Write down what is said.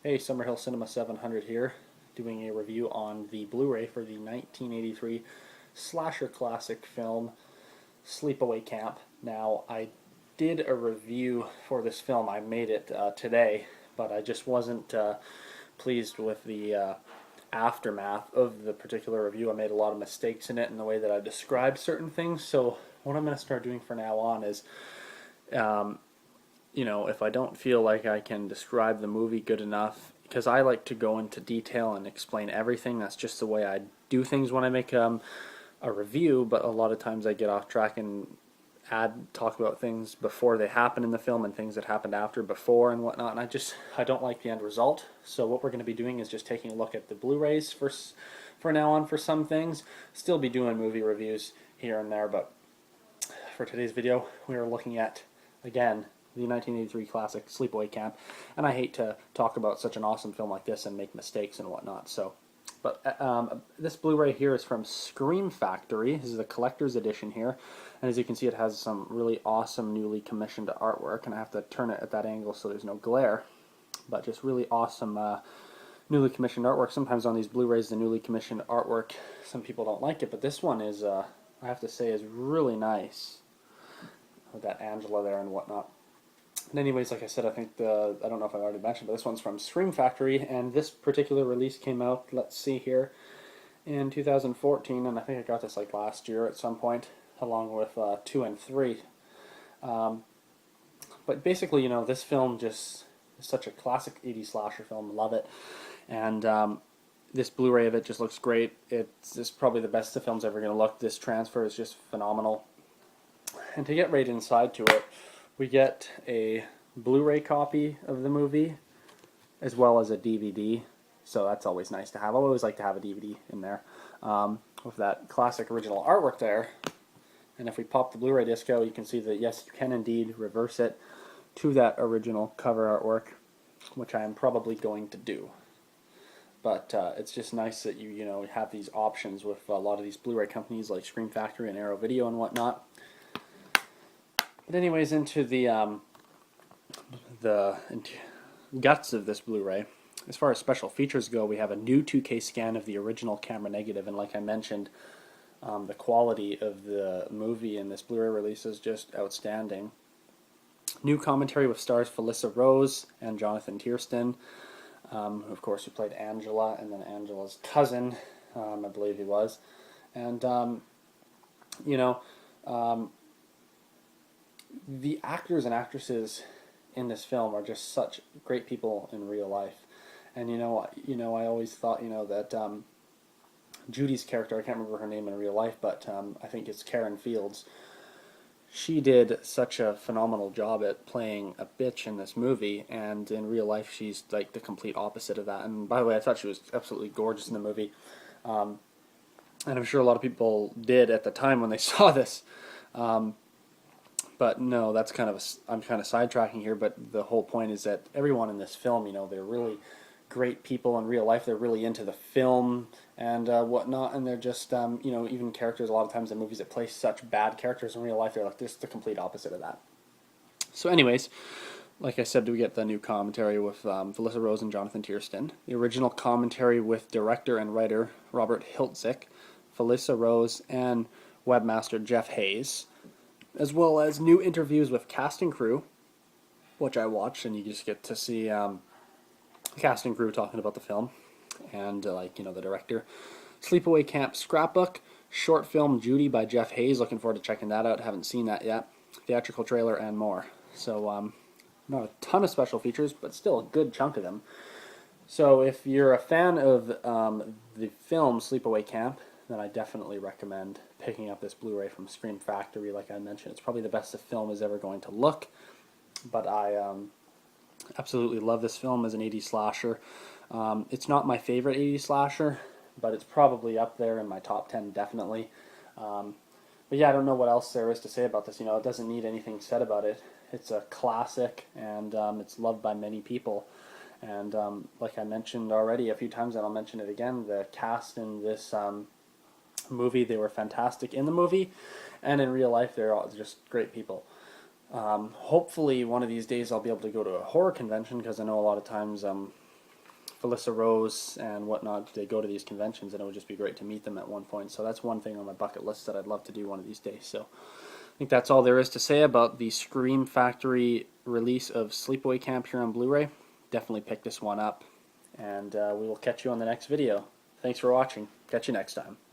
Hey, Summerhill Cinema 700 here, doing a review on the Blu-ray for the 1983 slasher classic film Sleepaway Camp. Now, I did a review for this film. I made it today, but I just wasn't pleased with the aftermath of the particular review. I made a lot of mistakes in it in the way that I described certain things. So what I'm going to start doing from now on is um, if I don't feel like I can describe the movie good enough, because I like to go into detail and explain everything. That's just the way I do things when I make a review. But a lot of times I get off track and talk about things before they happen in the film and things that happened after, before, and whatnot. And I don't like the end result. So what we're going to be doing is just taking a look at the Blu-rays for now on for some things. Still be doing movie reviews here and there, but for today's video, we are looking at, again, the 1983 classic Sleepaway Camp, and I hate to talk about such an awesome film like this and make mistakes and whatnot. But this Blu-ray here is from Scream Factory. This is a collector's edition here, and as you can see, it has some really awesome newly commissioned artwork, and I have to turn it at that angle so there's no glare. But just really awesome newly commissioned artwork. Sometimes on these Blu-rays, the newly commissioned artwork, some people don't like it, but this one is, I have to say, is really nice with that Angela there and whatnot. And anyways, like I said, I don't know if I already mentioned, but this one's from Scream Factory, and this particular release came out, let's see here, in 2014, and I think I got this like last year at some point, along with 2 and 3. But basically, this film just is such a classic 80s slasher film, love it, and this Blu-ray of it just looks great. It's probably the best the film's ever going to look. This transfer is just phenomenal. And to get right inside to it, we get a Blu-ray copy of the movie as well as a DVD, so that's always nice to have. I always like to have a DVD in there with that classic original artwork there. And if we pop the Blu-ray disc out, you can see that yes, you can indeed reverse it to that original cover artwork, which I am probably going to do. But it's just nice that you have these options with a lot of these Blu-ray companies like Scream Factory and Arrow Video and whatnot. But anyways, into the guts of this Blu-ray. As far as special features go, we have a new 2K scan of the original camera negative, and like I mentioned, the quality of the movie in this Blu-ray release is just outstanding. New commentary with stars Felissa Rose and Jonathan Tiersten, of course, who played Angela, and then Angela's cousin, I believe he was. And, the actors and actresses in this film are just such great people in real life. And I always thought that Judy's character, I can't remember her name in real life, but I think it's Karen Fields. She did such a phenomenal job at playing a bitch in this movie, and in real life she's like the complete opposite of that. And by the way, I thought she was absolutely gorgeous in the movie, and I'm sure a lot of people did at the time when they saw this. But no, that's I'm kind of sidetracking here, but the whole point is that everyone in this film, they're really great people in real life. They're really into the film and whatnot, and they're just, even characters, a lot of times in movies that play such bad characters in real life, they're like just the complete opposite of that. So anyways, like I said, we get the new commentary with Felissa Rose and Jonathan Tiersten. The original commentary with director and writer Robert Hiltzik, Felissa Rose, and webmaster Jeff Hayes, as well as new interviews with cast and crew, which I watched, and you just get to see the cast and crew talking about the film, and the director. Sleepaway Camp Scrapbook, short film Judy by Jeff Hayes, looking forward to checking that out, haven't seen that yet, theatrical trailer, and more. So not a ton of special features, but still a good chunk of them. So if you're a fan of the film Sleepaway Camp, then I definitely recommend picking up this Blu-ray from Scream Factory. Like I mentioned, it's probably the best the film is ever going to look, but I absolutely love this film as an 80s slasher. It's not my favorite 80s slasher, but it's probably up there in my top 10 definitely. But yeah, I don't know what else there is to say about this. It doesn't need anything said about it. It's a classic, and it's loved by many people. And like I mentioned already a few times, and I'll mention it again, the cast in this movie, they were fantastic in the movie, and in real life they're all just great people. Hopefully one of these days I'll be able to go to a horror convention, because I know a lot of times Felissa Rose and whatnot, they go to these conventions, and it would just be great to meet them at one point. So that's one thing on my bucket list that I'd love to do one of these days. So I think that's all there is to say about the Scream Factory release of Sleepaway Camp here on Blu-ray. Definitely pick this one up, and we will catch you on the next video. Thanks for watching. Catch you next time.